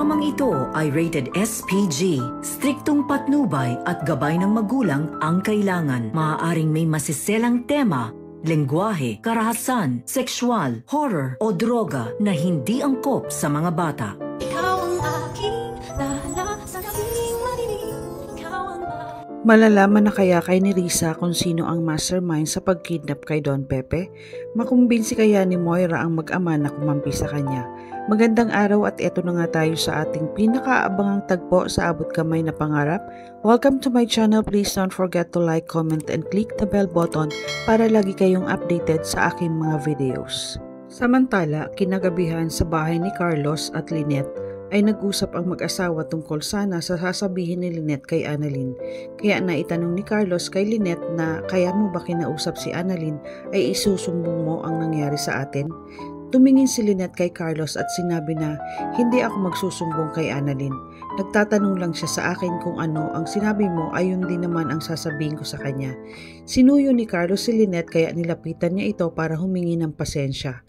Programang ito ay rated SPG. Striktong patnubay at gabay ng magulang ang kailangan. Maaaring may masiselang tema, lengguwahe, karahasan, sexual, horror o droga na hindi angkop sa mga bata. Ikaw ang aking dahala sa gabing madilim. Ikaw ang Malalaman na kaya kay ni Risa kung sino ang mastermind sa pagkidnap kay Don Pepe? Makumbinsi kaya ni Moira ang mag-ama na kumampi sa kanya? Magandang araw at eto na nga tayo sa ating pinakaabangang tagpo sa Abot Kamay na Pangarap. Welcome to my channel. Please don't forget to like, comment, and click the bell button para lagi kayong updated sa aking mga videos. Samantala, kinagabihan sa bahay ni Carlos at Lynette ay nag-usap ang mag-asawa tungkol sana sa sasabihin ni Lynette kay Annalyn. Kaya naitanong ni Carlos kay Lynette na kaya mo ba kinausap si Annalyn ay isusumbong mo ang nangyari sa atin? Tumingin si Lynette kay Carlos at sinabi na hindi ako magsusumbong kay Annalyn. Nagtatanong lang siya sa akin kung ano ang sinabi mo ay yun din naman ang sasabihin ko sa kanya. Sinuyo ni Carlos si Lynette kaya nilapitan niya ito para humingi ng pasensya.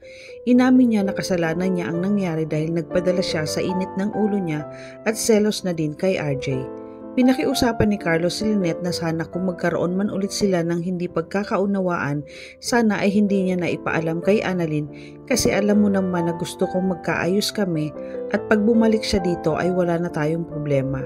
Inamin niya na kasalanan niya ang nangyari dahil nagpadala siya sa init ng ulo niya at selos na din kay RJ. Pinakiusapan ni Carlos si Lynette na sana kung magkaroon man ulit sila ng hindi pagkakaunawaan, sana ay hindi niya na ipaalam kay Annalyn kasi alam mo naman na gusto kong magkaayos kami at pag bumalik siya dito ay wala na tayong problema.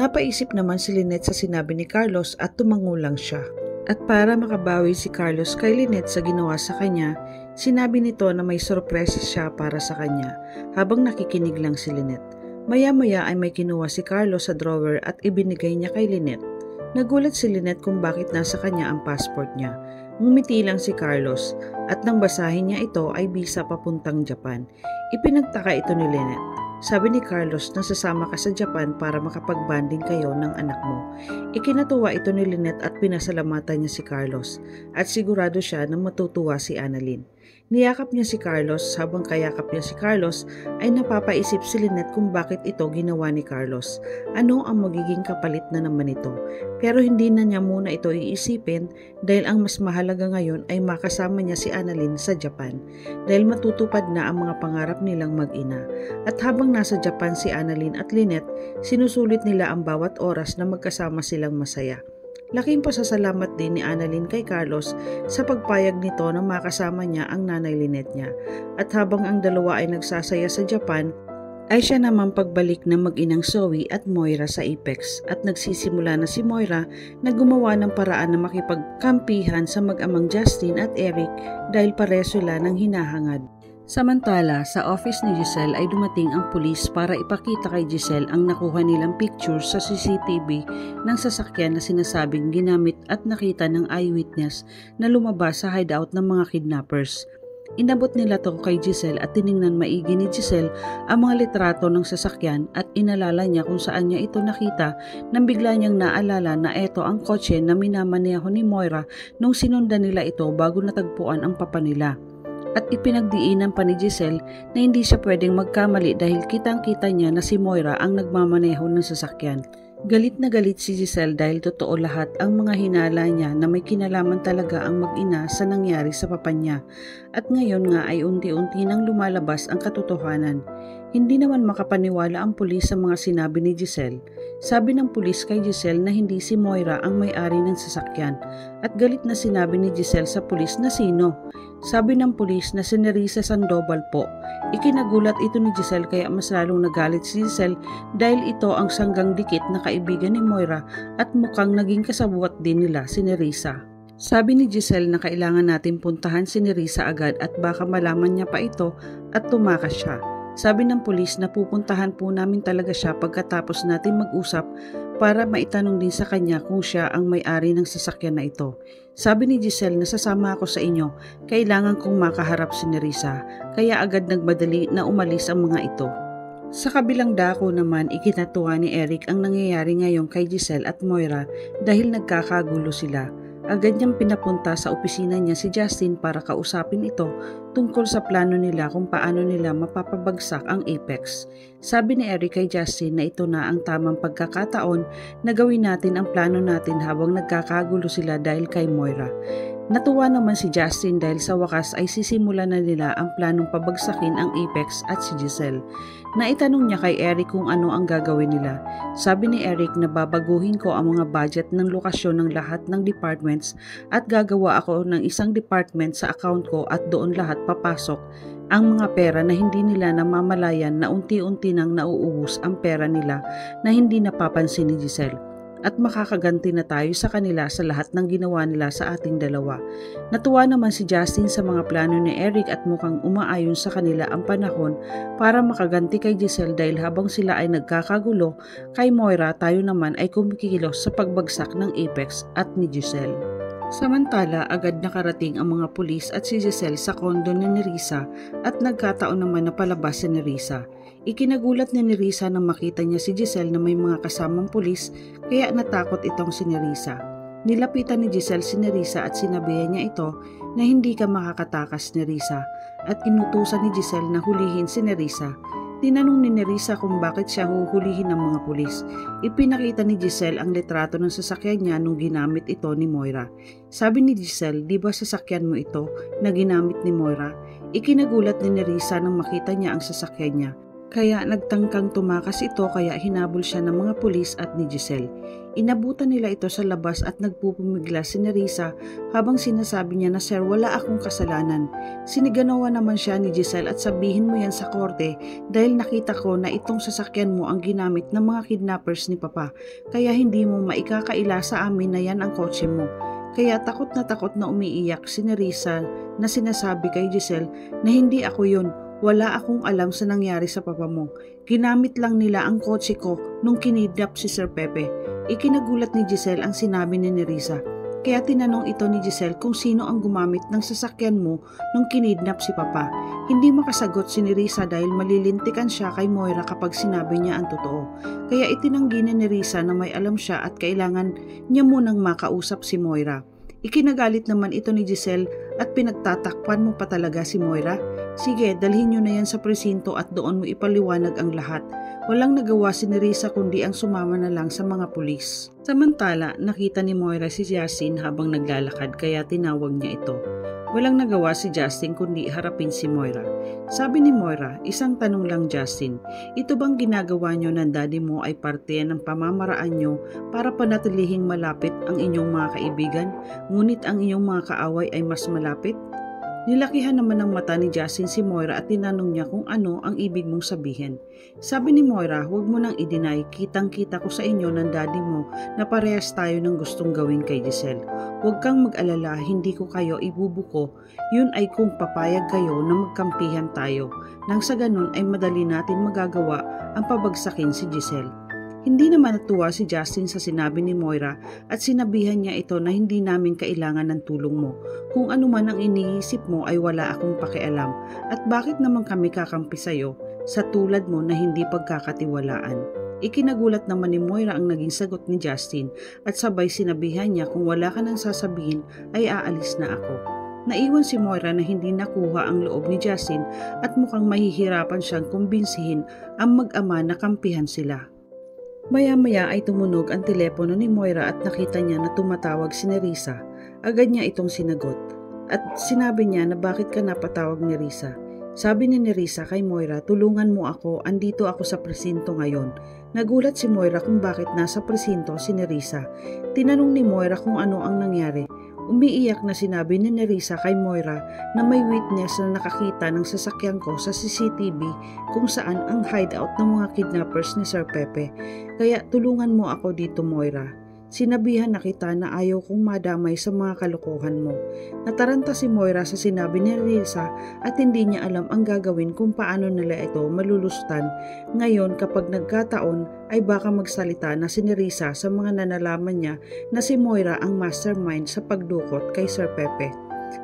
Napaisip naman si Lynette sa sinabi ni Carlos at tumangulang siya. At para makabawi si Carlos kay Lynette sa ginawa sa kanya, sinabi nito na may sorpresa siya para sa kanya habang nakikinig lang si Lynette. Maya-maya ay may kinuha si Carlos sa drawer at ibinigay niya kay Lynette. Nagulat si Lynette kung bakit nasa kanya ang passport niya. Ngumiti lang si Carlos at nang basahin niya ito ay bisa papuntang Japan. Ipinagtaka ito ni Lynette. Sabi ni Carlos na sasama ka sa Japan para makapag-banding kayo ng anak mo. Ikinatuwa ito ni Lynette at pinasalamatan niya si Carlos at sigurado siya na matutuwa si Annalyn. Niyakap niya si Carlos, habang kayakap niya si Carlos ay napapaisip si Lynette kung bakit ito ginawa ni Carlos. Ano ang magiging kapalit na naman ito? Pero hindi na niya muna ito iisipin dahil ang mas mahalaga ngayon ay makasama niya si Annalyn sa Japan dahil matutupad na ang mga pangarap nilang mag-ina. At habang nasa Japan si Annalyn at Lynette, sinusulit nila ang bawat oras na magkasama silang masaya. Laking pasasalamat din ni Annalyn kay Carlos sa pagpayag nito na makasama niya ang nanay Lynette niya. At habang ang dalawa ay nagsasaya sa Japan, ay siya naman pagbalik ng mag-inang Zoe at Moira sa Apex at nagsisimula na si Moira na gumawa ng paraan na makipagkampihan sa mag-amang Justin at Eric dahil pareho sila ng hinahangad. Samantala, sa office ni Giselle ay dumating ang pulis para ipakita kay Giselle ang nakuha nilang pictures sa CCTV ng sasakyan na sinasabing ginamit at nakita ng eyewitness na lumabas sa hideout ng mga kidnappers. Inabot nila to kay Giselle at tiningnan maigi ni Giselle ang mga litrato ng sasakyan at inalala niya kung saan niya ito nakita nang bigla niyang naalala na ito ang kotse na minamaneho ni Moira nung sinundan nila ito bago natagpuan ang papa nila. At ipinagdiinan pa ni Giselle na hindi siya pwedeng magkamali dahil kitang-kita niya na si Moira ang nagmamaneho ng sasakyan. Galit na galit si Giselle dahil totoo lahat ang mga hinala niya na may kinalaman talaga ang mag-ina sa nangyari sa papa niya. At ngayon nga ay unti-unti nang lumalabas ang katotohanan. Hindi naman makapaniwala ang pulis sa mga sinabi ni Giselle. Sabi ng pulis kay Giselle na hindi si Moira ang may-ari ng sasakyan at galit na sinabi ni Giselle sa pulis na sino. Sabi ng pulis na si Nerissa Sandoval po. Ikinagulat ito ni Giselle kaya mas lalong nagalit si Giselle dahil ito ang sanggang dikit na kaibigan ni Moira at mukhang naging kasabwat din nila si Nerissa. Sabi ni Giselle na kailangan natin puntahan si Nerissa agad at baka malaman niya pa ito at tumakas siya. Sabi ng pulis na pupuntahan po namin talaga siya pagkatapos natin mag-usap para maitanong din sa kanya kung siya ang may-ari ng sasakyan na ito. Sabi ni Giselle na sasama ako sa inyo, kailangan kong makaharap si Nerissa, kaya agad nagmadali na umalis ang mga ito. Sa kabilang dako naman, ikinatuwa ni Eric ang nangyayari ngayon kay Giselle at Moira dahil nagkakagulo sila. Agad niyang pinapunta sa opisina niya si Justin para kausapin ito tungkol sa plano nila kung paano nila mapapabagsak ang Apex. Sabi ni Eric kay Justin na ito na ang tamang pagkakataon na gawin natin ang plano natin habang nagkakagulo sila dahil kay Moira. Natuwa naman si Justin dahil sa wakas ay sisimulan na nila ang planong pabagsakin ang Apex at si Giselle. Naitanong niya kay Eric kung ano ang gagawin nila. Sabi ni Eric na babaguhin ko ang mga budget ng lokasyon ng lahat ng departments at gagawa ako ng isang department sa account ko at doon lahat papasok ang mga pera na hindi nila namamalayan na unti-unti nang nauubos ang pera nila na hindi napapansin ni Giselle. At makakaganti na tayo sa kanila sa lahat ng ginawa nila sa ating dalawa. Natuwa naman si Justin sa mga plano ni Eric at mukhang umaayon sa kanila ang panahon para makaganti kay Giselle dahil habang sila ay nagkakagulo kay Moira, tayo naman ay kumikilos sa pagbagsak ng Apex at ni Giselle. Samantala, agad nakarating ang mga pulis at si Giselle sa kondo ni Nerissa at nagkataon naman na palabas si Nerissa. Ikinagulat ni Nerissa nang makita niya si Giselle na may mga kasamang pulis kaya natakot itong si Nerissa. Nilapitan ni Giselle si Nerissa at sinabihan niya ito na hindi ka makakatakas Nerissa at inutusan ni Giselle na hulihin si Nerissa. Tinanong ni Nerissa kung bakit siya huhulihin ng mga pulis. Ipinakita ni Giselle ang litrato ng sasakyan niya nung ginamit ito ni Moira. Sabi ni Giselle, di ba sasakyan mo ito na ginamit ni Moira? Ikinagulat ni Nerissa nang makita niya ang sasakyan niya. Kaya nagtangkang tumakas ito kaya hinabol siya ng mga pulis at ni Giselle. Inabutan nila ito sa labas at nagpupumigla si Nerissa habang sinasabi niya na sir wala akong kasalanan. Siniganawa naman siya ni Giselle at sabihin mo yan sa korte dahil nakita ko na itong sasakyan mo ang ginamit ng mga kidnappers ni Papa kaya hindi mo maikakaila sa amin na yan ang kotse mo. Kaya takot na umiiyak si Nerissa na sinasabi kay Giselle na hindi ako yun. Wala akong alam sa nangyari sa papa mo. Ginamit lang nila ang kotse ko nung kinidnap si Sir Pepe. Ikinagulat ni Giselle ang sinabi ni Nerissa. Kaya tinanong ito ni Giselle kung sino ang gumamit ng sasakyan mo nung kinidnap si Papa. Hindi makasagot si Nerissa dahil malilintikan siya kay Moira kapag sinabi niya ang totoo. Kaya itinanggi ni Nerissa na may alam siya at kailangan niya munang makausap si Moira. Ikinagalit naman ito ni Giselle at pinagtatakpan mo pa talaga si Moira? Sige, dalhin nyo na yan sa presinto at doon mo ipaliwanag ang lahat. Walang nagawa si Nerissa kundi ang sumama na lang sa mga pulis. Samantala, nakita ni Moira si Justin habang naglalakad kaya tinawag niya ito. Walang nagawa si Justin kundi harapin si Moira. Sabi ni Moira, isang tanong lang Justin, ito bang ginagawa nyo ng daddy mo ay parte ng pamamaraan nyo para panatilihing malapit ang inyong mga kaibigan, ngunit ang inyong mga kaaway ay mas malapit? Nilakihan naman ng mata ni Justin si Moira at tinanong niya kung ano ang ibig mong sabihin. Sabi ni Moira, huwag mo nang i-deny, kitang-kita ko sa inyo ng daddy mo na parehas tayo ng gustong gawin kay Giselle. Huwag kang mag-alala, hindi ko kayo ibubuko, yun ay kung papayag kayo na magkampihan tayo. Nang sa ganun ay madali natin magagawa ang pabagsakin si Giselle. Hindi naman natuwa si Justin sa sinabi ni Moira at sinabihan niya ito na hindi namin kailangan ng tulong mo. Kung ano man ang iniisip mo ay wala akong pakialam at bakit naman kami kakampi sa'yo sa tulad mo na hindi pagkakatiwalaan. Ikinagulat naman ni Moira ang naging sagot ni Justin at sabay sinabihan niya kung wala ka nang sasabihin ay aalis na ako. Naiwan si Moira na hindi nakuha ang loob ni Justin at mukhang mahihirapan siyang kumbinsihin ang mag-ama na kampihan sila. Maya-maya ay tumunog ang telepono ni Moira at nakita niya na tumatawag si Nerissa. Agad niya itong sinagot at sinabi niya na bakit ka napatawag ni Nerissa. Sabi ni Nerissa kay Moira, tulungan mo ako, andito ako sa presinto ngayon. Nagulat si Moira kung bakit nasa presinto si Nerissa. Tinanong ni Moira kung ano ang nangyari. Umiiyak na sinabi ni Nerissa kay Moira na may witness na nakakita ng sasakyan ko sa CCTV kung saan ang hideout ng mga kidnappers ni Sir Pepe. Kaya tulungan mo ako dito Moira. Sinabihan na kita na ayaw kong madamay sa mga kalokohan mo. Nataranta si Moira sa sinabi ni Nerissa at hindi niya alam ang gagawin kung paano nila ito malulustan. Ngayon kapag nagkataon ay baka magsalita na si Nerissa sa mga nanalaman niya na si Moira ang mastermind sa pagdukot kay Sir Pepe.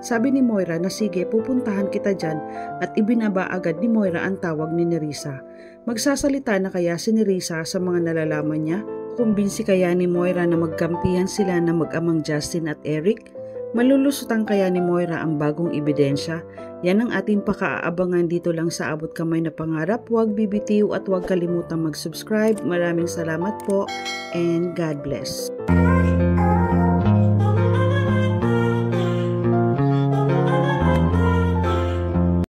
Sabi ni Moira na sige pupuntahan kita dyan at ibinaba agad ni Moira ang tawag ni Nerissa. Magsasalita na kaya si Nerissa sa mga nalalaman niya? Kumbinsi kaya ni Moira na magkampihan sila na mag-amang Justin at Eric? Malulusutan kaya ni Moira ang bagong ebidensya? Yan ang ating pakaaabangan dito lang sa Abot Kamay na Pangarap. Huwag bibitiw at huwag kalimutang mag-subscribe. Maraming salamat po and God bless.